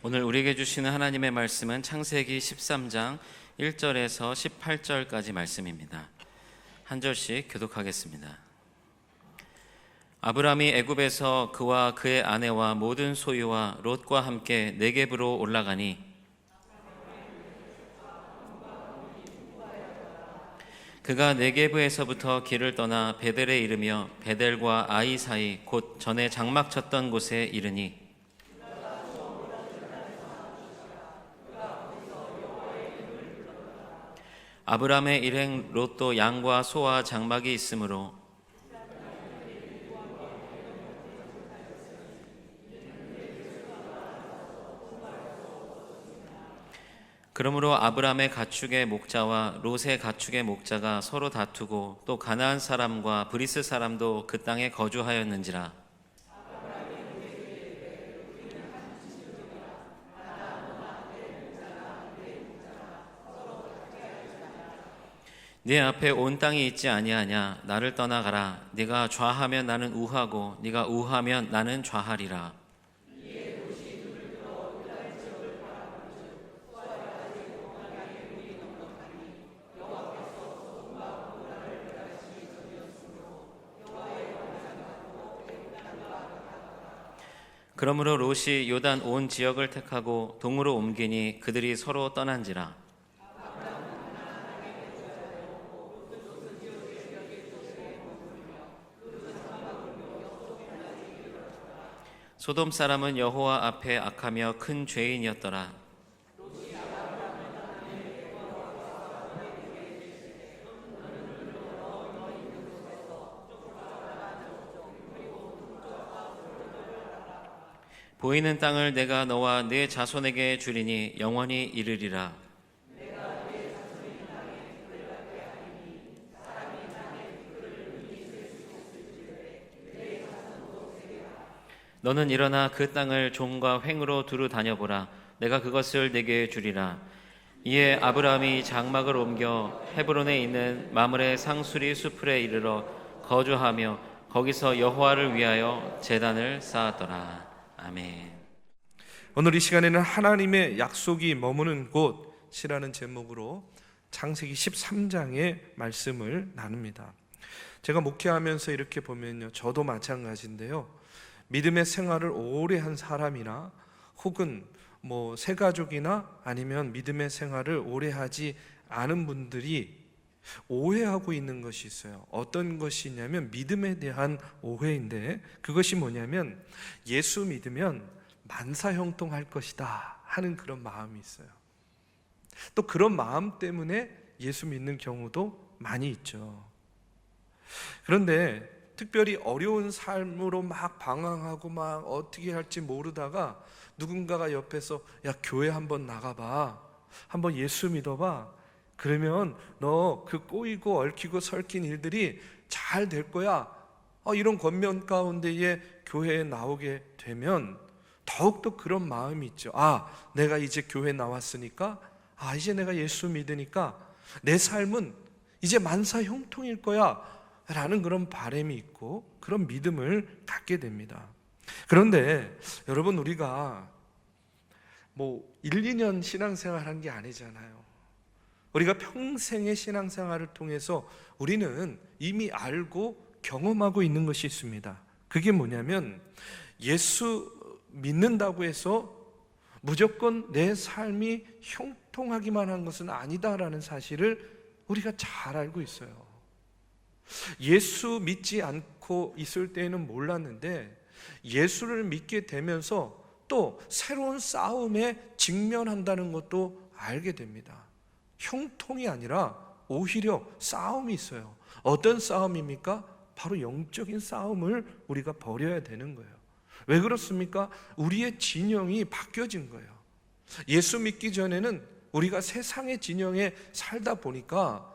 오늘 우리에게 주시는 하나님의 말씀은 창세기 13장 1절에서 18절까지 말씀입니다. 한 절씩 교독하겠습니다. 아브람이 애굽에서 그와 그의 아내와 모든 소유와 롯과 함께 네겝으로 올라가니 그가 네겝에서부터 길을 떠나 베델에 이르며 베델과 아이 사이 곧 전에 장막 쳤던 곳에 이르니 아브람의 일행 롯도 양과 소와 장막이 있으므로 그러므로 아브람의 가축의 목자와 롯의 가축의 목자가 서로 다투고 또 가나안 사람과 브리스 사람도 그 땅에 거주하였는지라. 네 앞에 온 땅이 있지 아니하냐? 나를 떠나가라. 네가 좌하면 나는 우하고 네가 우하면 나는 좌하리라. 그러므로 롯이 요단 온 지역을 택하고 동으로 옮기니 그들이 서로 떠난지라. 소돔 사람은 여호와 앞에 악하며 큰 죄인이었더라. 보이는 땅을 내가 너와 네 자손에게 주리니 영원히 이르리라. 너는 일어나 그 땅을 종과 횡으로 두루 다녀보라. 내가 그것을 네게 주리라. 이에 아브라함이 장막을 옮겨 헤브론에 있는 마므레 상수리 수풀에 이르러 거주하며 거기서 여호와를 위하여 제단을 쌓았더라. 아멘. 오늘 이 시간에는 하나님의 약속이 머무는 곳이라는 제목으로 창세기 13장의 말씀을 나눕니다. 제가 목회하면서 이렇게 보면요, 저도 마찬가지인데요, 믿음의 생활을 오래 한 사람이나 혹은 새 가족이나 아니면 믿음의 생활을 오래 하지 않은 분들이 오해하고 있는 것이 있어요. 어떤 것이 있냐면 믿음에 대한 오해인데, 그것이 뭐냐면 예수 믿으면 만사형통할 것이다 하는 그런 마음이 있어요. 또 그런 마음 때문에 예수 믿는 경우도 많이 있죠. 그런데 특별히 어려운 삶으로 막 방황하고 막 어떻게 할지 모르다가 누군가가 옆에서 야, 교회 한번 나가봐, 한번 예수 믿어봐, 그러면 너 그 꼬이고 얽히고 설킨 일들이 잘 될 거야, 이런 권면 가운데에 교회에 나오게 되면 더욱더 그런 마음이 있죠. 내가 이제 교회 나왔으니까, 이제 내가 예수 믿으니까 내 삶은 이제 만사 형통일 거야 라는 그런 바람이 있고 그런 믿음을 갖게 됩니다. 그런데 여러분, 우리가 1, 2년 신앙생활 한 게 아니잖아요. 우리가 평생의 신앙생활을 통해서 우리는 이미 알고 경험하고 있는 것이 있습니다. 그게 뭐냐면 예수 믿는다고 해서 무조건 내 삶이 형통하기만 한 것은 아니다라는 사실을 우리가 잘 알고 있어요. 예수 믿지 않고 있을 때에는 몰랐는데 예수를 믿게 되면서 또 새로운 싸움에 직면한다는 것도 알게 됩니다. 형통이 아니라 오히려 싸움이 있어요. 어떤 싸움입니까? 바로 영적인 싸움을 우리가 벌여야 되는 거예요. 왜 그렇습니까? 우리의 진영이 바뀌어진 거예요. 예수 믿기 전에는 우리가 세상의 진영에 살다 보니까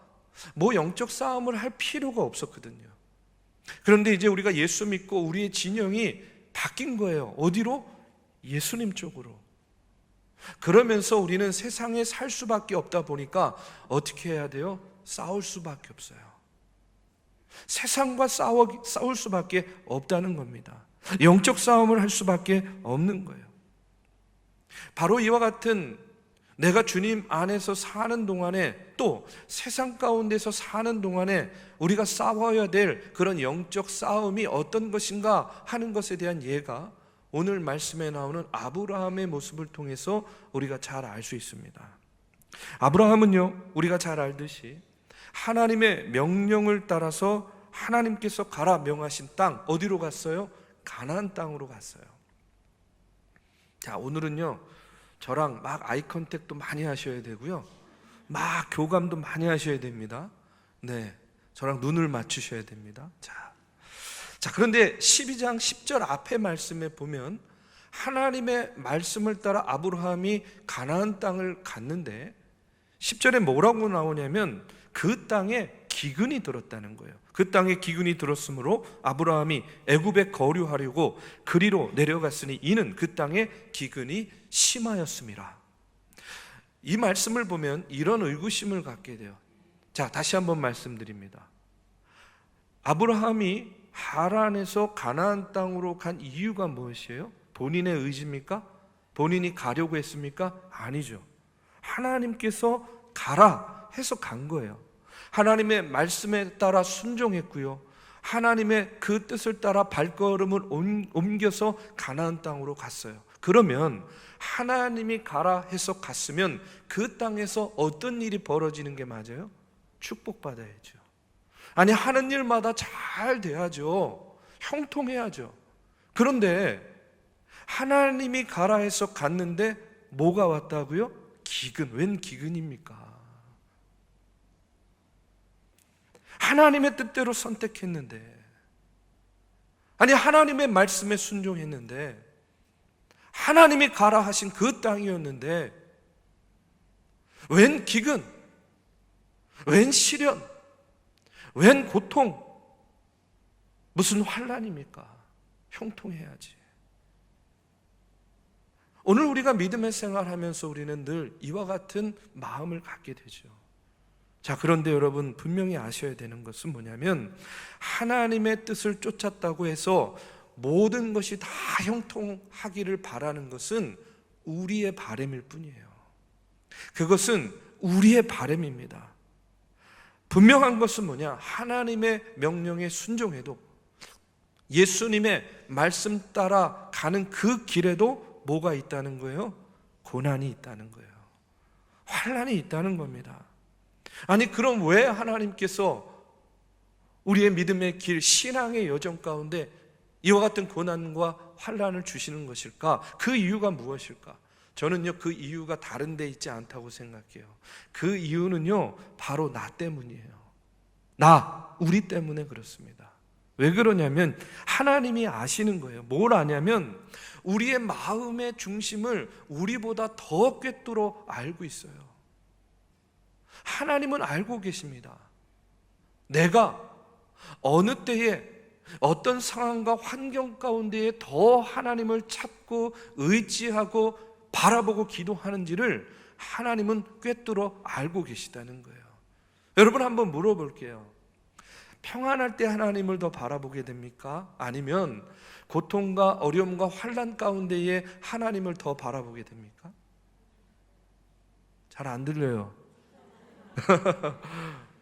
영적 싸움을 할 필요가 없었거든요. 그런데 이제 우리가 예수 믿고 우리의 진영이 바뀐 거예요. 어디로? 예수님 쪽으로. 그러면서 우리는 세상에 살 수밖에 없다 보니까 어떻게 해야 돼요? 싸울 수밖에 없어요. 세상과 싸울 수밖에 없다는 겁니다. 영적 싸움을 할 수밖에 없는 거예요. 바로 이와 같은 내가 주님 안에서 사는 동안에, 또 세상 가운데서 사는 동안에 우리가 싸워야 될 그런 영적 싸움이 어떤 것인가 하는 것에 대한 예가 오늘 말씀에 나오는 아브라함의 모습을 통해서 우리가 잘 알 수 있습니다. 아브라함은요, 우리가 잘 알듯이 하나님의 명령을 따라서 하나님께서 가라 명하신 땅, 어디로 갔어요? 가나안 땅으로 갔어요. 자, 오늘은요, 저랑 막 아이 컨택도 많이 하셔야 되고요, 막 교감도 많이 하셔야 됩니다. 네, 저랑 눈을 맞추셔야 됩니다. 자, 그런데 12장 10절 앞에 말씀에 보면 하나님의 말씀을 따라 아브라함이 가나안 땅을 갔는데 10절에 뭐라고 나오냐면 그 땅에 기근이 들었다는 거예요. 그 땅에 기근이 들었으므로 아브라함이 애굽에 거류하려고 그리로 내려갔으니 이는 그 땅에 기근이 심하였음이라. 이 말씀을 보면 이런 의구심을 갖게 돼요. 자, 다시 한번 말씀드립니다. 아브라함이 하란에서 가나안 땅으로 간 이유가 무엇이에요? 본인의 의지입니까? 본인이 가려고 했습니까? 아니죠. 하나님께서 가라 해서 간 거예요. 하나님의 말씀에 따라 순종했고요, 하나님의 그 뜻을 따라 발걸음을 옮겨서 가나안 땅으로 갔어요. 그러면 하나님이 가라 해서 갔으면 그 땅에서 어떤 일이 벌어지는 게 맞아요? 축복받아야죠. 아니, 하는 일마다 잘 돼야죠. 형통해야죠. 그런데 하나님이 가라 해서 갔는데 뭐가 왔다고요? 기근. 웬 기근입니까? 하나님의 뜻대로 선택했는데, 아니 하나님의 말씀에 순종했는데, 하나님이 가라 하신 그 땅이었는데 웬 기근, 웬 시련, 웬 고통, 무슨 환난입니까? 형통해야지. 오늘 우리가 믿음의 생활하면서 우리는 늘 이와 같은 마음을 갖게 되죠. 자, 그런데 여러분 분명히 아셔야 되는 것은 뭐냐면 하나님의 뜻을 쫓았다고 해서 모든 것이 다 형통하기를 바라는 것은 우리의 바람일 뿐이에요. 그것은 우리의 바람입니다. 분명한 것은 뭐냐? 하나님의 명령에 순종해도, 예수님의 말씀 따라 가는 그 길에도 뭐가 있다는 거예요? 고난이 있다는 거예요. 환난이 있다는 겁니다. 아니, 그럼 왜 하나님께서 우리의 믿음의 길, 신앙의 여정 가운데 이와 같은 고난과 환난을 주시는 것일까? 그 이유가 무엇일까? 저는요, 그 이유가 다른 데 있지 않다고 생각해요. 그 이유는요, 바로 나 때문이에요. 우리 때문에 그렇습니다. 왜 그러냐면 하나님이 아시는 거예요. 뭘 아냐면 우리의 마음의 중심을 우리보다 더 꿰뚫어 알고 있어요. 하나님은 알고 계십니다. 내가 어느 때에 어떤 상황과 환경 가운데에 더 하나님을 찾고 의지하고 바라보고 기도하는지를 하나님은 꿰뚫어 알고 계시다는 거예요. 여러분, 한번 물어볼게요. 평안할 때 하나님을 더 바라보게 됩니까? 아니면 고통과 어려움과 환난 가운데에 하나님을 더 바라보게 됩니까? 잘 안 들려요.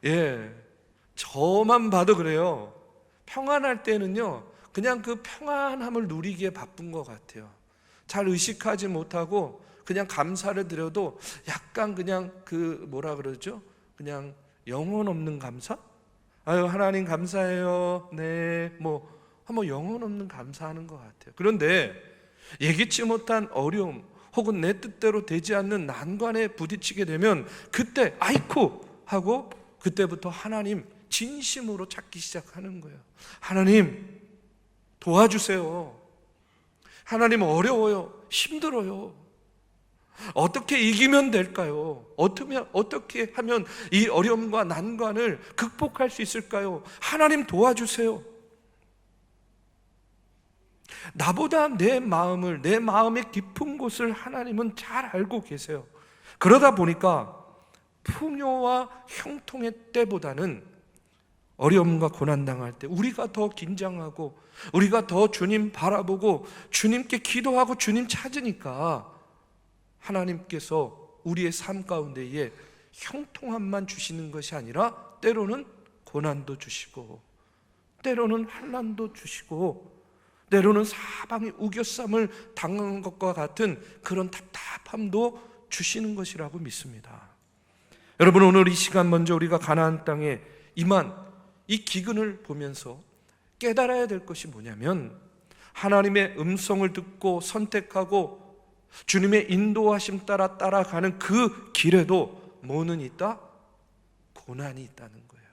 예, 저만 봐도 그래요. 평안할 때는요, 그냥 그 평안함을 누리기에 바쁜 것 같아요. 잘 의식하지 못하고 그냥 감사를 드려도 약간 그냥 그 뭐라 그러죠? 그냥 영혼 없는 감사? 아유, 하나님 감사해요. 네, 한번 영혼 없는 감사하는 것 같아요. 그런데 예기치 못한 어려움 혹은 내 뜻대로 되지 않는 난관에 부딪히게 되면 그때 아이쿠 하고 그때부터 하나님 진심으로 찾기 시작하는 거예요. 하나님 도와주세요. 하나님 어려워요. 힘들어요. 어떻게 이기면 될까요? 어떻게 하면 이 어려움과 난관을 극복할 수 있을까요? 하나님 도와주세요. 나보다 내 마음의 깊은 곳을 하나님은 잘 알고 계세요. 그러다 보니까 풍요와 형통의 때보다는 어려움과 고난당할 때 우리가 더 긴장하고 우리가 더 주님 바라보고 주님께 기도하고 주님 찾으니까 하나님께서 우리의 삶 가운데에 형통함만 주시는 것이 아니라 때로는 고난도 주시고, 때로는 환난도 주시고, 때로는 사방이 우겨쌈을 당한 것과 같은 그런 답답함도 주시는 것이라고 믿습니다. 여러분, 오늘 이 시간 먼저 우리가 가나안 땅에 임한 이 기근을 보면서 깨달아야 될 것이 뭐냐면, 하나님의 음성을 듣고 선택하고 주님의 인도하심 따라 따라가는 그 길에도 뭐는 있다? 고난이 있다는 거예요.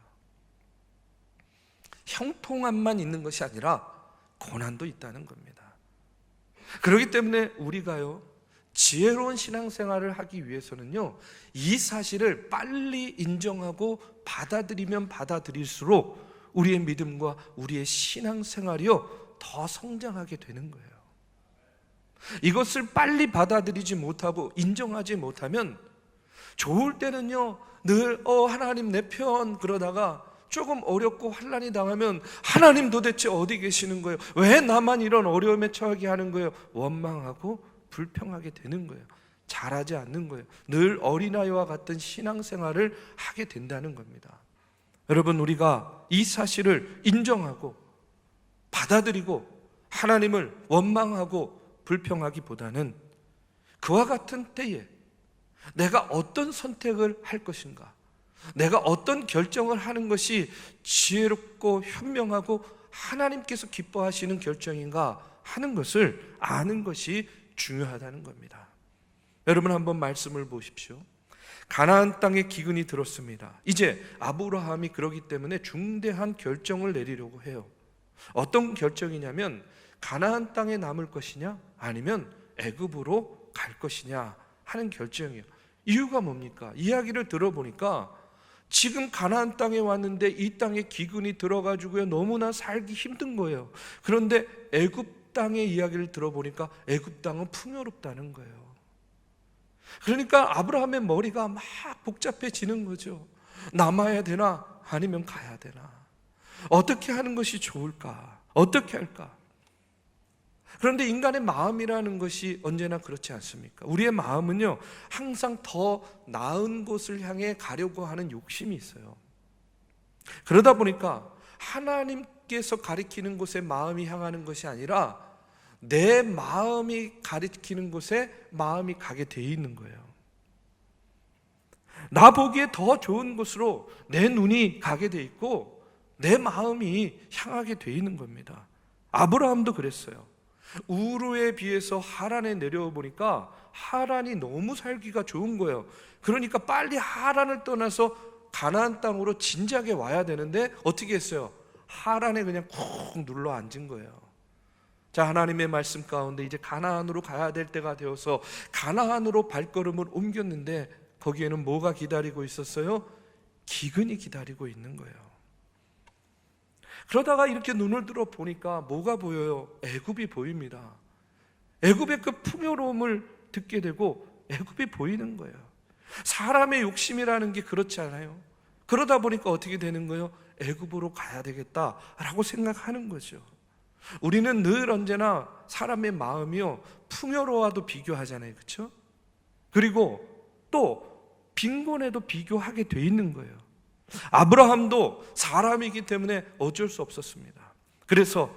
형통함만 있는 것이 아니라 고난도 있다는 겁니다. 그렇기 때문에 우리가요, 지혜로운 신앙생활을 하기 위해서는요, 이 사실을 빨리 인정하고 받아들이면 받아들일수록 우리의 믿음과 우리의 신앙생활이요 더 성장하게 되는 거예요. 이것을 빨리 받아들이지 못하고 인정하지 못하면 좋을 때는요 늘 하나님 내 편 그러다가 조금 어렵고 환난이 당하면 하나님 도대체 어디 계시는 거예요? 왜 나만 이런 어려움에 처하게 하는 거예요? 원망하고 불평하게 되는 거예요. 잘하지 않는 거예요. 늘 어린아이와 같은 신앙생활을 하게 된다는 겁니다. 여러분, 우리가 이 사실을 인정하고 받아들이고 하나님을 원망하고 불평하기보다는 그와 같은 때에 내가 어떤 선택을 할 것인가, 내가 어떤 결정을 하는 것이 지혜롭고 현명하고 하나님께서 기뻐하시는 결정인가 하는 것을 아는 것이 중요하다는 겁니다. 여러분, 한번 말씀을 보십시오. 가나안 땅에 기근이 들었습니다. 이제 아브라함이 그러기 때문에 중대한 결정을 내리려고 해요. 어떤 결정이냐면 가나안 땅에 남을 것이냐 아니면 애굽으로 갈 것이냐 하는 결정이에요. 이유가 뭡니까? 이야기를 들어보니까 지금 가나안 땅에 왔는데 이 땅에 기근이 들어가지고요 너무나 살기 힘든 거예요. 그런데 애굽 땅의 이야기를 들어보니까 애굽 땅은 풍요롭다는 거예요. 그러니까 아브라함의 머리가 막 복잡해지는 거죠. 남아야 되나 아니면 가야 되나, 어떻게 하는 것이 좋을까, 어떻게 할까. 그런데 인간의 마음이라는 것이 언제나 그렇지 않습니까? 우리의 마음은요 항상 더 나은 곳을 향해 가려고 하는 욕심이 있어요. 그러다 보니까 하나님께서 가리키는 곳에 마음이 향하는 것이 아니라 내 마음이 가리키는 곳에 마음이 가게 돼 있는 거예요. 나 보기에 더 좋은 곳으로 내 눈이 가게 돼 있고 내 마음이 향하게 돼 있는 겁니다. 아브라함도 그랬어요. 우르에 비해서 하란에 내려와 보니까 하란이 너무 살기가 좋은 거예요. 그러니까 빨리 하란을 떠나서 가나안 땅으로 진작에 와야 되는데 어떻게 했어요? 하란에 그냥 콕 눌러 앉은 거예요. 자, 하나님의 말씀 가운데 이제 가나안으로 가야 될 때가 되어서 가나안으로 발걸음을 옮겼는데 거기에는 뭐가 기다리고 있었어요? 기근이 기다리고 있는 거예요. 그러다가 이렇게 눈을 들어 보니까 뭐가 보여요? 애굽이 보입니다. 애굽의 그 풍요로움을 듣게 되고 애굽이 보이는 거예요. 사람의 욕심이라는 게 그렇지 않아요? 그러다 보니까 어떻게 되는 거예요? 애굽으로 가야 되겠다라고 생각하는 거죠. 우리는 늘 언제나 사람의 마음이요 풍요로워도 비교하잖아요, 그렇죠? 그리고 또 빈곤에도 비교하게 돼 있는 거예요. 아브라함도 사람이기 때문에 어쩔 수 없었습니다. 그래서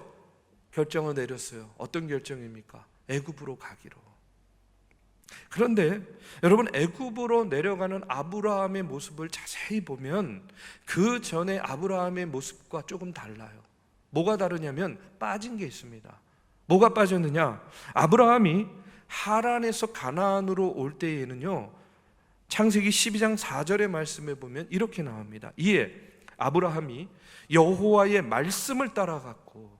결정을 내렸어요. 어떤 결정입니까? 애굽으로 가기로. 그런데 여러분, 애굽으로 내려가는 아브라함의 모습을 자세히 보면 그 전에 아브라함의 모습과 조금 달라요. 뭐가 다르냐면 빠진 게 있습니다. 뭐가 빠졌느냐? 아브라함이 하란에서 가나안으로 올 때에는요 창세기 12장 4절의 말씀에 보면 이렇게 나옵니다. 이에 아브라함이 여호와의 말씀을 따라갔고,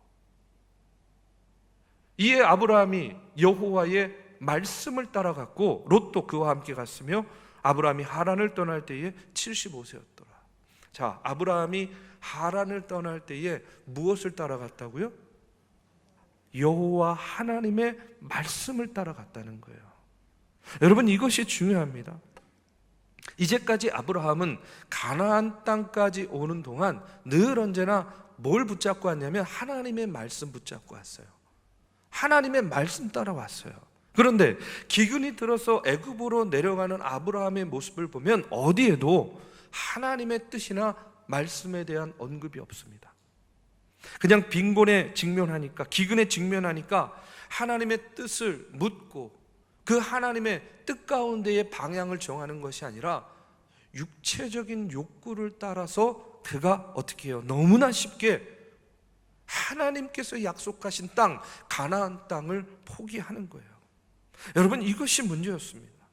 이에 아브라함이 여호와의 말씀을 따라갔고 롯도 그와 함께 갔으며 아브라함이 하란을 떠날 때에 75세였더라. 자, 아브라함이 하란을 떠날 때에 무엇을 따라갔다고요? 여호와 하나님의 말씀을 따라갔다는 거예요. 여러분, 이것이 중요합니다. 이제까지 아브라함은 가나안 땅까지 오는 동안 늘 언제나 뭘 붙잡고 왔냐면 하나님의 말씀 붙잡고 왔어요. 하나님의 말씀 따라왔어요. 그런데 기근이 들어서 애굽으로 내려가는 아브라함의 모습을 보면 어디에도 하나님의 뜻이나 말씀에 대한 언급이 없습니다. 그냥 빈곤에 직면하니까, 기근에 직면하니까 하나님의 뜻을 묻고 그 하나님의 뜻 가운데의 방향을 정하는 것이 아니라 육체적인 욕구를 따라서 그가 어떻게 해요? 너무나 쉽게 하나님께서 약속하신 땅, 가나안 땅을 포기하는 거예요. 여러분, 이것이 문제였습니다.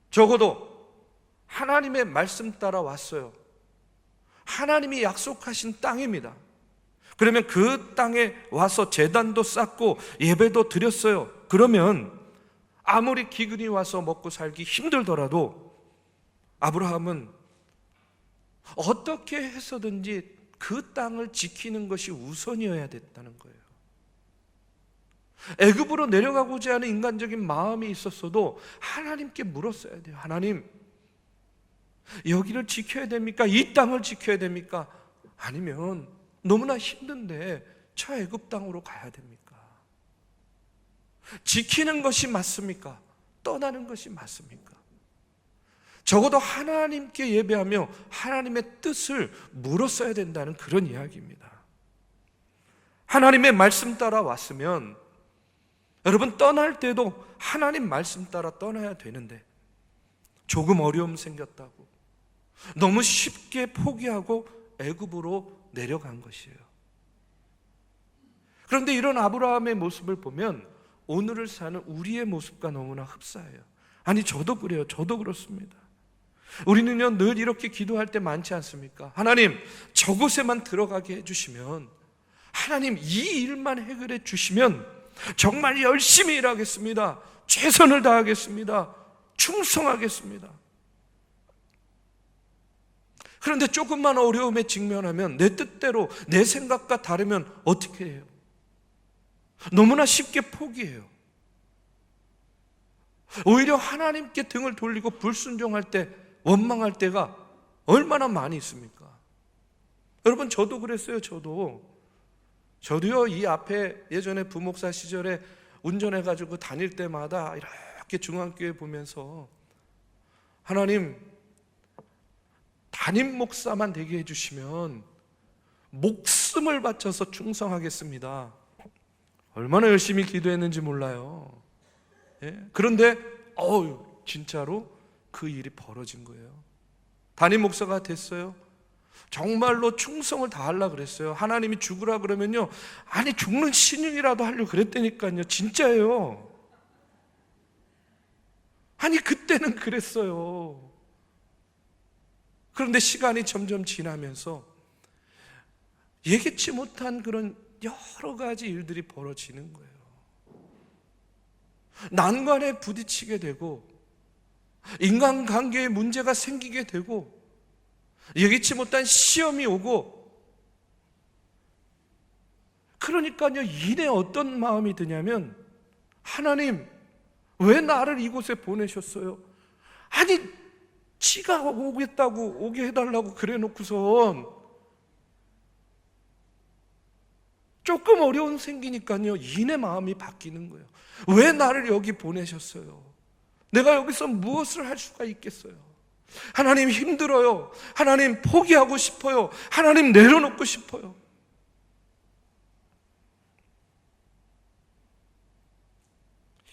적어도 하나님의 말씀 따라 왔어요. 하나님이 약속하신 땅입니다. 그러면 그 땅에 와서 제단도 쌓고 예배도 드렸어요. 그러면 아무리 기근이 와서 먹고 살기 힘들더라도 아브라함은 어떻게 해서든지 그 땅을 지키는 것이 우선이어야 됐다는 거예요. 애굽으로 내려가고자 하는 인간적인 마음이 있었어도 하나님께 물었어야 돼요. 하나님, 여기를 지켜야 됩니까? 이 땅을 지켜야 됩니까? 아니면 너무나 힘든데 저 애굽 땅으로 가야 됩니까? 지키는 것이 맞습니까? 떠나는 것이 맞습니까? 적어도 하나님께 예배하며 하나님의 뜻을 물었어야 된다는 그런 이야기입니다. 하나님의 말씀 따라 왔으면 여러분, 떠날 때도 하나님 말씀 따라 떠나야 되는데 조금 어려움 생겼다고 너무 쉽게 포기하고 애굽으로 내려간 것이에요. 그런데 이런 아브라함의 모습을 보면 오늘을 사는 우리의 모습과 너무나 흡사해요. 아니, 저도 그래요. 저도 그렇습니다. 우리는요, 늘 이렇게 기도할 때 많지 않습니까? 하나님, 저곳에만 들어가게 해주시면, 하나님 이 일만 해결해 주시면 정말 열심히 일하겠습니다. 최선을 다하겠습니다. 충성하겠습니다. 그런데 조금만 어려움에 직면하면 내 뜻대로 내 생각과 다르면 어떻게 해요? 너무나 쉽게 포기해요. 오히려 하나님께 등을 돌리고 불순종할 때, 원망할 때가 얼마나 많이 있습니까? 여러분, 저도 그랬어요. 저도요, 이 앞에 예전에 부목사 시절에 운전해가지고 다닐 때마다 이렇게 중앙교회 보면서 하나님, 담임 목사만 되게 해주시면 목숨을 바쳐서 충성하겠습니다. 얼마나 열심히 기도했는지 몰라요. 예? 그런데 진짜로 그 일이 벌어진 거예요. 담임 목사가 됐어요. 정말로 충성을 다하려고 그랬어요. 하나님이 죽으라 그러면요, 아니 죽는 신용이라도 하려고 그랬다니까요. 진짜예요. 아니 그때는 그랬어요. 그런데 시간이 점점 지나면서 예기치 못한 그런 여러 가지 일들이 벌어지는 거예요. 난관에 부딪히게 되고 인간관계에 문제가 생기게 되고 예기치 못한 시험이 오고, 그러니까요, 이내 어떤 마음이 드냐면, 하나님 왜 나를 이곳에 보내셨어요? 아니 지가 오게 해달라고 그래 놓고선 조금 어려움 생기니까요, 이내 마음이 바뀌는 거예요. 왜 나를 여기 보내셨어요? 내가 여기서 무엇을 할 수가 있겠어요? 하나님 힘들어요. 하나님 포기하고 싶어요. 하나님 내려놓고 싶어요.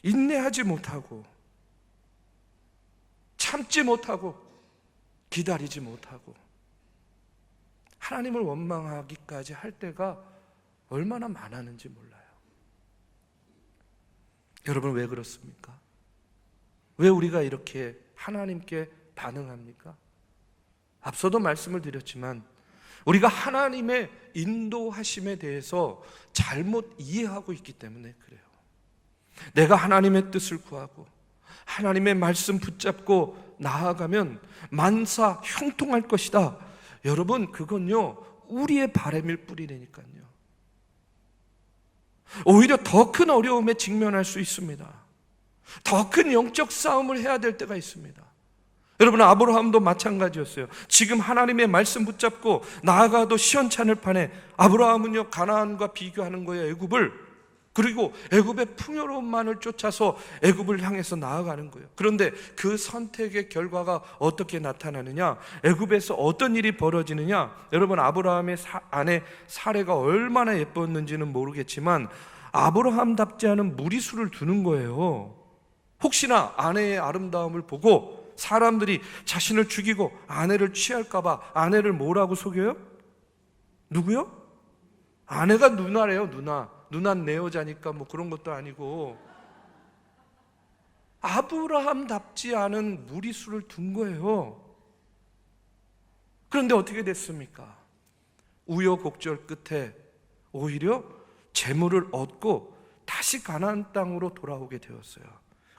인내하지 못하고 참지 못하고 기다리지 못하고 하나님을 원망하기까지 할 때가 얼마나 많았는지 몰라요. 여러분, 왜 그렇습니까? 왜 우리가 이렇게 하나님께 반응합니까? 앞서도 말씀을 드렸지만 우리가 하나님의 인도하심에 대해서 잘못 이해하고 있기 때문에 그래요. 내가 하나님의 뜻을 구하고 하나님의 말씀 붙잡고 나아가면 만사 형통할 것이다. 여러분, 그건요 우리의 바람일 뿐이라니까요. 오히려 더 큰 어려움에 직면할 수 있습니다. 더 큰 영적 싸움을 해야 될 때가 있습니다. 여러분, 아브라함도 마찬가지였어요. 지금 하나님의 말씀 붙잡고 나아가도 시원찮을 판에 아브라함은요 가나안과 비교하는 거예요. 애굽을. 그리고 애굽의 풍요로움만을 쫓아서 애굽을 향해서 나아가는 거예요. 그런데 그 선택의 결과가 어떻게 나타나느냐, 애굽에서 어떤 일이 벌어지느냐, 여러분 아브라함의 아내 사레가 얼마나 예뻤는지는 모르겠지만 아브라함답지 않은 무리수를 두는 거예요. 혹시나 아내의 아름다움을 보고 사람들이 자신을 죽이고 아내를 취할까 봐 아내를 뭐라고 속여요? 누구요? 아내가 누나래요. 누나는 내 여자니까 뭐 그런 것도 아니고 아브라함답지 않은 무리수를 둔 거예요. 그런데 어떻게 됐습니까? 우여곡절 끝에 오히려 재물을 얻고 다시 가나안 땅으로 돌아오게 되었어요.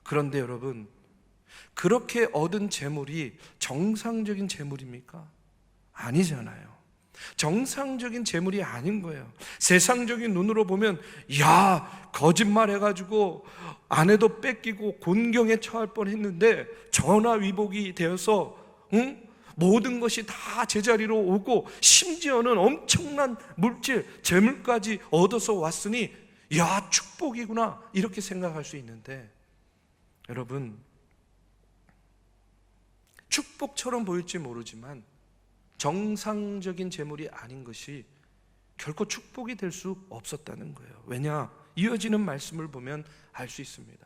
그런데 여러분, 그렇게 얻은 재물이 정상적인 재물입니까? 아니잖아요. 정상적인 재물이 아닌 거예요. 세상적인 눈으로 보면 야, 거짓말해가지고 아내도 뺏기고 곤경에 처할 뻔했는데 전화위복이 되어서 모든 것이 다 제자리로 오고 심지어는 엄청난 물질, 재물까지 얻어서 왔으니 야, 축복이구나 이렇게 생각할 수 있는데, 여러분, 축복처럼 보일지 모르지만 정상적인 재물이 아닌 것이 결코 축복이 될 수 없었다는 거예요. 왜냐? 이어지는 말씀을 보면 알 수 있습니다.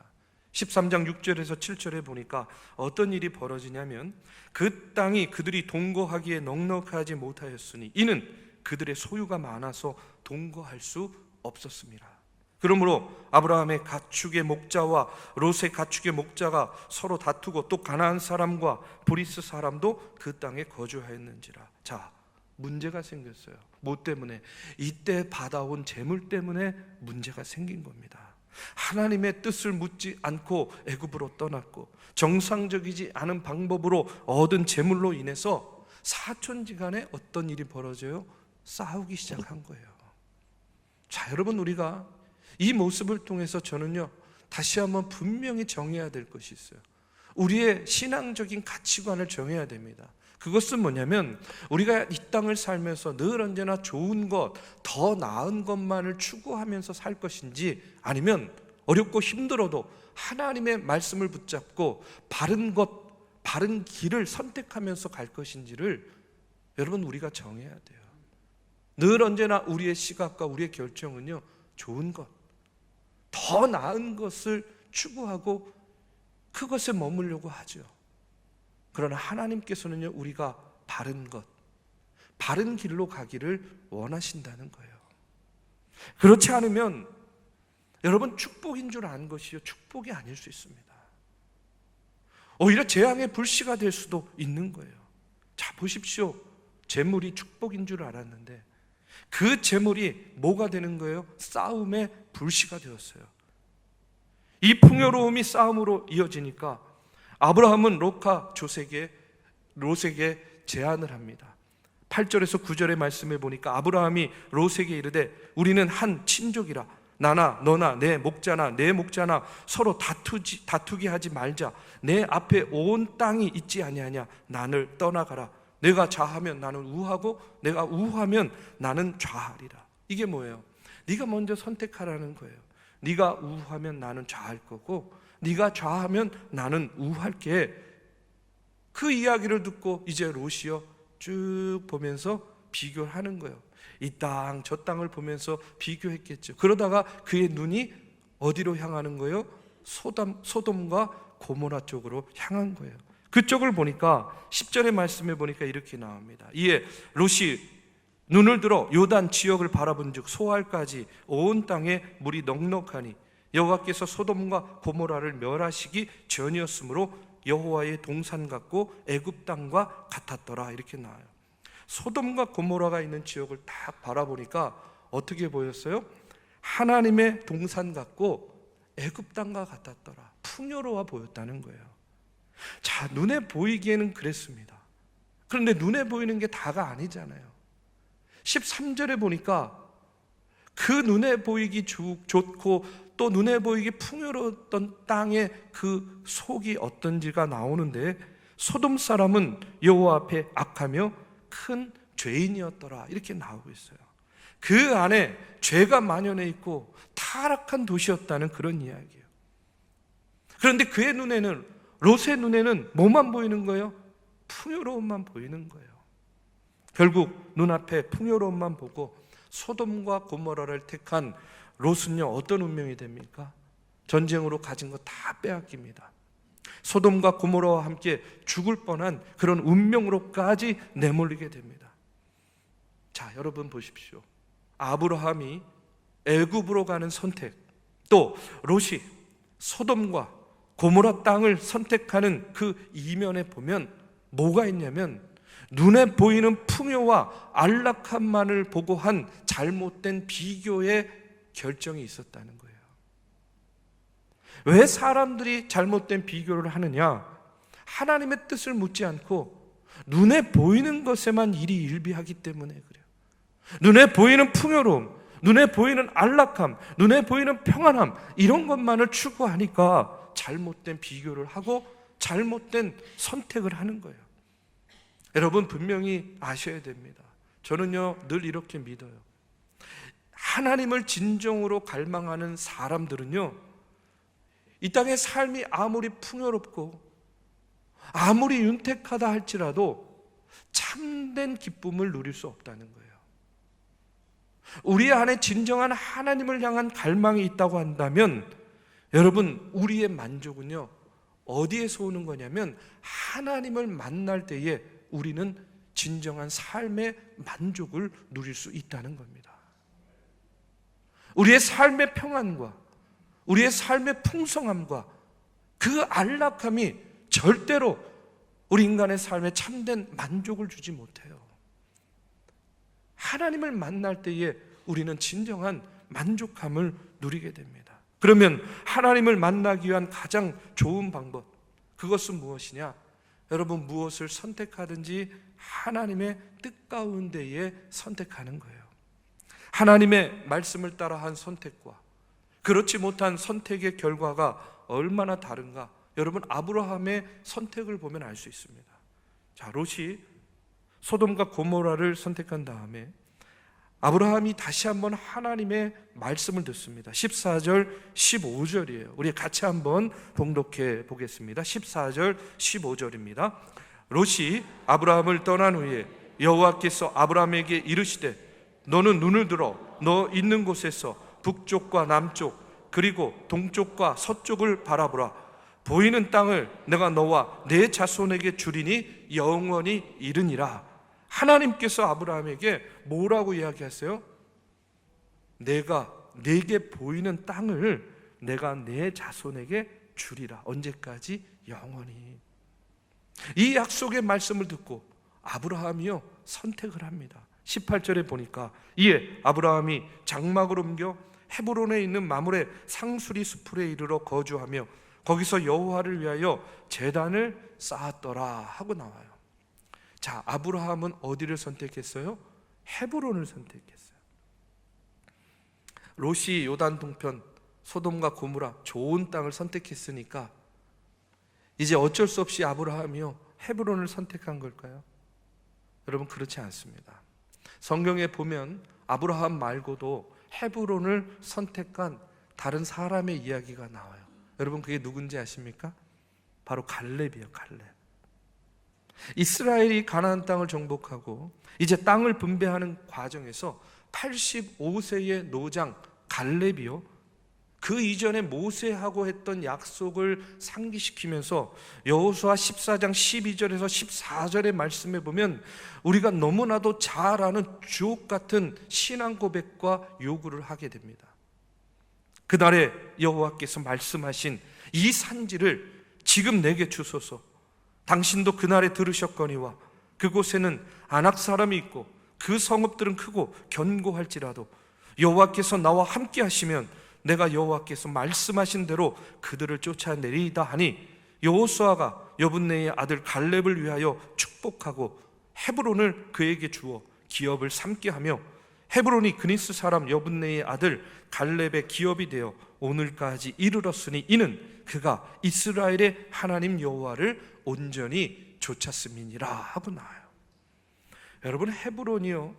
13장 6절에서 7절에 보니까 어떤 일이 벌어지냐면, 그 땅이 그들이 동거하기에 넉넉하지 못하였으니 이는 그들의 소유가 많아서 동거할 수 없었습니다. 그러므로 아브라함의 가축의 목자와 롯의 가축의 목자가 서로 다투고 또 가나안 사람과 브리스 사람도 그 땅에 거주하였는지라. 자, 문제가 생겼어요. 뭐 때문에? 이때 받아온 재물 때문에 문제가 생긴 겁니다. 하나님의 뜻을 묻지 않고 애굽으로 떠났고 정상적이지 않은 방법으로 얻은 재물로 인해서 사촌지간에 어떤 일이 벌어져요? 싸우기 시작한 거예요. 자, 여러분, 우리가 이 모습을 통해서 저는요, 다시 한번 분명히 정해야 될 것이 있어요. 우리의 신앙적인 가치관을 정해야 됩니다. 그것은 뭐냐면, 우리가 이 땅을 살면서 늘 언제나 좋은 것, 더 나은 것만을 추구하면서 살 것인지, 아니면 어렵고 힘들어도 하나님의 말씀을 붙잡고 바른 것, 바른 길을 선택하면서 갈 것인지를 여러분, 우리가 정해야 돼요. 늘 언제나 우리의 시각과 우리의 결정은요, 좋은 것, 더 나은 것을 추구하고 그것에 머무려고 하죠. 그러나 하나님께서는요, 우리가 바른 것, 바른 길로 가기를 원하신다는 거예요. 그렇지 않으면 여러분, 축복인 줄 아는 것이요, 축복이 아닐 수 있습니다. 오히려 재앙의 불씨가 될 수도 있는 거예요. 자, 보십시오. 재물이 축복인 줄 알았는데 그 재물이 뭐가 되는 거예요? 싸움의 불씨가 되었어요. 이 풍요로움이 싸움으로 이어지니까 아브라함은 롯에게 제안을 합니다. 8절에서 9절의 말씀에 보니까 아브라함이 롯에게 이르되 우리는 한 친족이라 나나 너나 내 목자나 서로 다투게 하지 말자. 내 앞에 온 땅이 있지 아니하냐. 나를 떠나가라. 내가 좌하면 나는 우하고 내가 우하면 나는 좌하리라. 이게 뭐예요? 네가 먼저 선택하라는 거예요. 네가 우하면 나는 좌할 거고 네가 좌하면 나는 우할게. 그 이야기를 듣고 이제 롯이요 쭉 보면서 비교를 하는 거예요. 이 땅 저 땅을 보면서 비교했겠죠. 그러다가 그의 눈이 어디로 향하는 거예요? 소돔과 고모라 쪽으로 향한 거예요. 그쪽을 보니까 10절의 말씀에 보니까 이렇게 나옵니다. 이에 롯이 눈을 들어 요단 지역을 바라본즉 소알까지 온 땅에 물이 넉넉하니 여호와께서 소돔과 고모라를 멸하시기 전이었으므로 여호와의 동산 같고 애굽 땅과 같았더라. 이렇게 나와요. 소돔과 고모라가 있는 지역을 딱 바라보니까 어떻게 보였어요? 하나님의 동산 같고 애굽 땅과 같았더라. 풍요로워 보였다는 거예요. 자, 눈에 보이기에는 그랬습니다. 그런데 눈에 보이는 게 다가 아니잖아요. 13절에 보니까 그 눈에 보이기 좋고 또 눈에 보이기 풍요로웠던 땅의 그 속이 어떤지가 나오는데 소돔 사람은 여호와 앞에 악하며 큰 죄인이었더라. 이렇게 나오고 있어요. 그 안에 죄가 만연해 있고 타락한 도시였다는 그런 이야기예요. 그런데 그의 눈에는, 롯의 눈에는 뭐만 보이는 거예요? 풍요로움만 보이는 거예요. 결국 눈앞에 풍요로움만 보고 소돔과 고모라를 택한 롯은요, 어떤 운명이 됩니까? 전쟁으로 가진 거 다 빼앗깁니다. 소돔과 고모라와 함께 죽을 뻔한 그런 운명으로까지 내몰리게 됩니다. 자, 여러분 보십시오. 아브라함이 애굽으로 가는 선택, 또 롯이 소돔과 고모라 땅을 선택하는 그 이면에 보면 뭐가 있냐면, 눈에 보이는 풍요와 안락함만을 보고 한 잘못된 비교의 결정이 있었다는 거예요. 왜 사람들이 잘못된 비교를 하느냐? 하나님의 뜻을 묻지 않고 눈에 보이는 것에만 일이 일비하기 때문에 그래요. 눈에 보이는 풍요로움, 눈에 보이는 안락함, 눈에 보이는 평안함, 이런 것만을 추구하니까 잘못된 비교를 하고 잘못된 선택을 하는 거예요. 여러분 분명히 아셔야 됩니다. 저는요, 늘 이렇게 믿어요. 하나님을 진정으로 갈망하는 사람들은요, 이 땅의 삶이 아무리 풍요롭고 아무리 윤택하다 할지라도 참된 기쁨을 누릴 수 없다는 거예요. 우리 안에 진정한 하나님을 향한 갈망이 있다고 한다면, 여러분, 우리의 만족은요, 어디에서 오는 거냐면 하나님을 만날 때에 우리는 진정한 삶의 만족을 누릴 수 있다는 겁니다. 우리의 삶의 평안과 우리의 삶의 풍성함과 그 안락함이 절대로 우리 인간의 삶에 참된 만족을 주지 못해요. 하나님을 만날 때에 우리는 진정한 만족함을 누리게 됩니다. 그러면 하나님을 만나기 위한 가장 좋은 방법, 그것은 무엇이냐? 여러분, 무엇을 선택하든지 하나님의 뜻 가운데에 선택하는 거예요. 하나님의 말씀을 따라 한 선택과 그렇지 못한 선택의 결과가 얼마나 다른가? 여러분, 아브라함의 선택을 보면 알 수 있습니다. 자, 롯이 소돔과 고모라를 선택한 다음에 아브라함이 다시 한번 하나님의 말씀을 듣습니다. 14절, 15절이에요. 우리 같이 한번 봉독해 보겠습니다. 14절, 15절입니다. 롯이 아브라함을 떠난 후에 여호와께서 아브라함에게 이르시되 너는 눈을 들어 너 있는 곳에서 북쪽과 남쪽 그리고 동쪽과 서쪽을 바라보라. 보이는 땅을 내가 너와 내 자손에게 주리니 영원히 이르니라. 하나님께서 아브라함에게 뭐라고 이야기하세요? 내가 내게 보이는 땅을 내가 내 자손에게 주리라. 언제까지? 영원히. 이 약속의 말씀을 듣고 아브라함이요, 선택을 합니다. 18절에 보니까 이에 아브라함이 장막을 옮겨 헤브론에 있는 마므레 상수리 수풀에 이르러 거주하며 거기서 여호와를 위하여 제단을 쌓았더라 하고 나와요. 자, 아브라함은 어디를 선택했어요? 헤브론을 선택했어요. 롯이 요단 동편 소돔과 고모라 좋은 땅을 선택했으니까 이제 어쩔 수 없이 아브라함이요, 헤브론을 선택한 걸까요? 여러분, 그렇지 않습니다. 성경에 보면 아브라함 말고도 헤브론을 선택한 다른 사람의 이야기가 나와요. 여러분, 그게 누군지 아십니까? 바로 갈렙이에요. 갈렙. 이스라엘이 가나안 땅을 정복하고 이제 땅을 분배하는 과정에서 85세의 노장 갈렙이요, 그 이전에 모세하고 했던 약속을 상기시키면서 여호수아 14장 12절에서 14절의 말씀에 보면 우리가 너무나도 잘 아는 주옥 같은 신앙 고백과 요구를 하게 됩니다. 그날에 여호와께서 말씀하신 이 산지를 지금 내게 주소서. 당신도 그날에 들으셨거니와 그곳에는 아낙 사람이 있고 그 성읍들은 크고 견고할지라도 여호와께서 나와 함께 하시면 내가 여호와께서 말씀하신 대로 그들을 쫓아내리이다 하니 여호수아가 여분네의 아들 갈렙을 위하여 축복하고 헤브론을 그에게 주어 기업을 삼게 하며 헤브론이 그니스 사람 여분네의 아들 갈렙의 기업이 되어 오늘까지 이르렀으니 이는 그가 이스라엘의 하나님 여호와를 온전히 쫓았음이니라 하고 나와요. 여러분, 헤브론이요,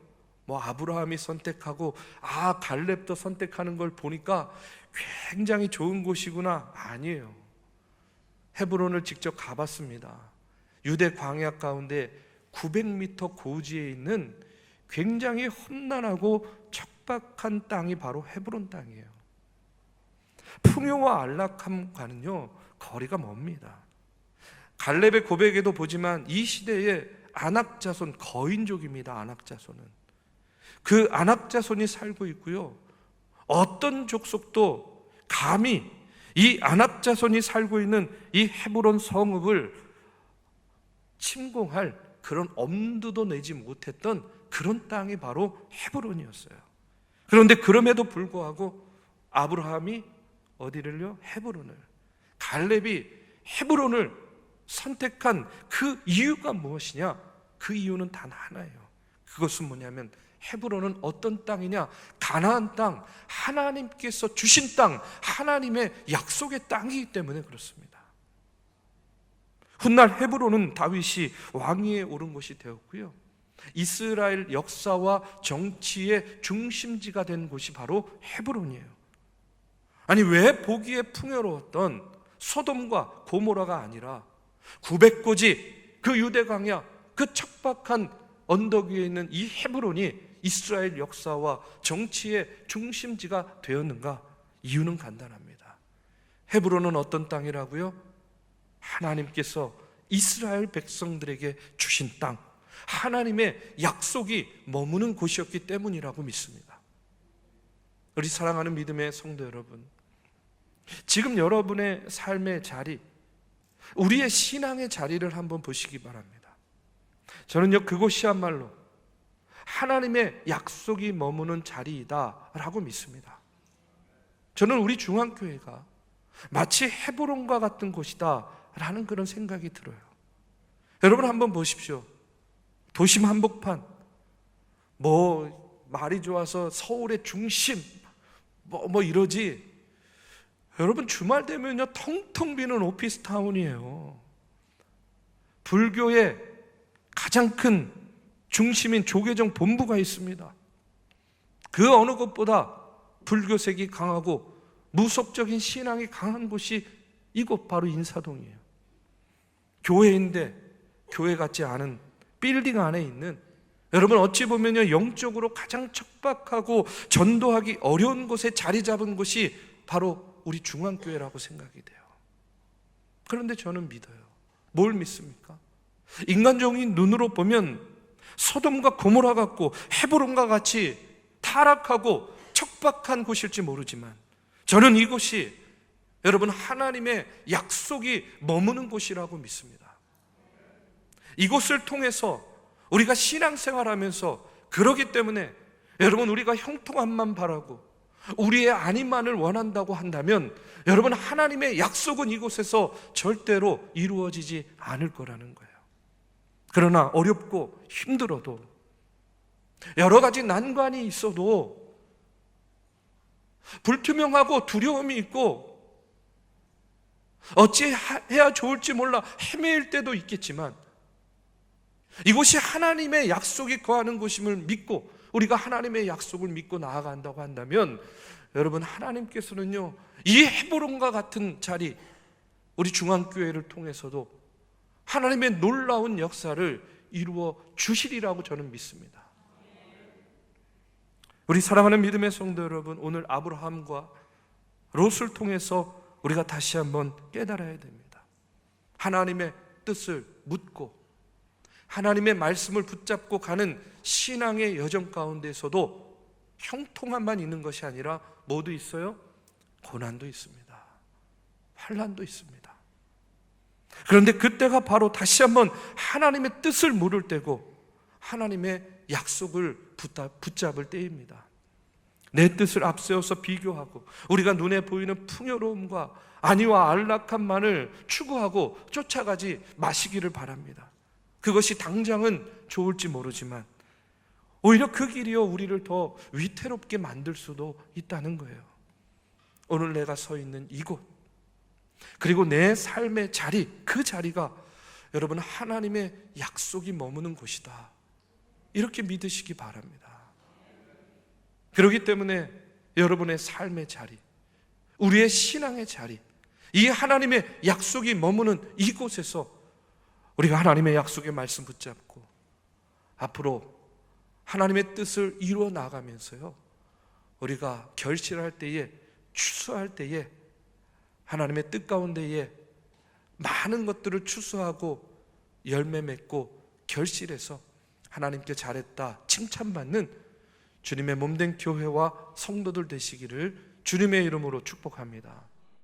뭐 아브라함이 선택하고 갈렙도 선택하는 걸 보니까 굉장히 좋은 곳이구나. 아니에요. 헤브론을 직접 가봤습니다. 유대 광야 가운데 900m 고지에 있는 굉장히 험난하고 척박한 땅이 바로 헤브론 땅이에요. 풍요와 안락함과는요 거리가 멉니다. 갈렙의 고백에도 보지만 이 시대의 아낙자손, 거인족입니다. 아낙자손은 그 아낙자손이 살고 있고요, 어떤 족속도 감히 이 아낙자손이 살고 있는 이 헤브론 성읍을 침공할 그런 엄두도 내지 못했던 그런 땅이 바로 헤브론이었어요. 그런데 그럼에도 불구하고 아브라함이 어디를요? 헤브론을, 갈렙이 헤브론을 선택한 그 이유가 무엇이냐? 그 이유는 단 하나예요. 그것은 뭐냐면 헤브론은 어떤 땅이냐? 가나안 땅, 하나님께서 주신 땅, 하나님의 약속의 땅이기 때문에 그렇습니다. 훗날 헤브론은 다윗이 왕위에 오른 곳이 되었고요, 이스라엘 역사와 정치의 중심지가 된 곳이 바로 헤브론이에요. 아니, 왜 보기에 풍요로웠던 소돔과 고모라가 아니라 900고지 그 유대 광야, 그 척박한 언덕 위에 있는 이 헤브론이 이스라엘 역사와 정치의 중심지가 되었는가? 이유는 간단합니다. 헤브론은 어떤 땅이라고요? 하나님께서 이스라엘 백성들에게 주신 땅, 하나님의 약속이 머무는 곳이었기 때문이라고 믿습니다. 우리 사랑하는 믿음의 성도 여러분, 지금 여러분의 삶의 자리, 우리의 신앙의 자리를 한번 보시기 바랍니다. 저는요, 그곳이야말로 하나님의 약속이 머무는 자리이다라고 믿습니다. 저는 우리 중앙교회가 마치 헤브론과 같은 곳이다라는 그런 생각이 들어요. 여러분 한번 보십시오. 도심 한복판, 말이 좋아서 서울의 중심, 이러지. 여러분 주말 되면요 텅텅 비는 오피스타운이에요. 불교의 가장 큰 중심인 조계종 본부가 있습니다. 그 어느 곳보다 불교색이 강하고 무속적인 신앙이 강한 곳이 이곳 바로 인사동이에요. 교회인데 교회 같지 않은 빌딩 안에 있는, 여러분 어찌 보면요 영적으로 가장 척박하고 전도하기 어려운 곳에 자리 잡은 곳이 바로 우리 중앙교회라고 생각이 돼요. 그런데 저는 믿어요. 뭘 믿습니까? 인간적인 눈으로 보면 소돔과 고모라 같고 헤브론과 같이 타락하고 척박한 곳일지 모르지만, 저는 이곳이 여러분 하나님의 약속이 머무는 곳이라고 믿습니다. 이곳을 통해서 우리가 신앙생활하면서, 그러기 때문에 여러분 우리가 형통함만 바라고 우리의 안위만을 원한다고 한다면 여러분 하나님의 약속은 이곳에서 절대로 이루어지지 않을 거라는 거예요. 그러나 어렵고 힘들어도, 여러 가지 난관이 있어도, 불투명하고 두려움이 있고 어찌해야 좋을지 몰라 헤매일 때도 있겠지만, 이곳이 하나님의 약속이 거하는 곳임을 믿고 우리가 하나님의 약속을 믿고 나아간다고 한다면, 여러분 하나님께서는요 이 헤브론과 같은 자리, 우리 중앙교회를 통해서도 하나님의 놀라운 역사를 이루어 주시리라고 저는 믿습니다. 우리 사랑하는 믿음의 성도 여러분, 오늘 아브라함과 롯을 통해서 우리가 다시 한번 깨달아야 됩니다. 하나님의 뜻을 묻고 하나님의 말씀을 붙잡고 가는 신앙의 여정 가운데서도 형통함만 있는 것이 아니라 뭐도 있어요? 고난도 있습니다. 환난도 있습니다. 그런데 그때가 바로 다시 한번 하나님의 뜻을 물을 때고 하나님의 약속을 붙잡을 때입니다. 내 뜻을 앞세워서 비교하고 우리가 눈에 보이는 풍요로움과 안위와 안락함만을 추구하고 쫓아가지 마시기를 바랍니다. 그것이 당장은 좋을지 모르지만 오히려 그 길이요 우리를 더 위태롭게 만들 수도 있다는 거예요. 오늘 내가 서 있는 이곳, 그리고 내 삶의 자리, 그 자리가 여러분 하나님의 약속이 머무는 곳이다, 이렇게 믿으시기 바랍니다. 그렇기 때문에 여러분의 삶의 자리, 우리의 신앙의 자리, 이 하나님의 약속이 머무는 이곳에서 우리가 하나님의 약속의 말씀 붙잡고 앞으로 하나님의 뜻을 이루어 나가면서요, 우리가 결실할 때에, 추수할 때에, 하나님의 뜻 가운데에 많은 것들을 추수하고 열매 맺고 결실해서 하나님께 잘했다 칭찬받는 주님의 몸된 교회와 성도들 되시기를 주님의 이름으로 축복합니다.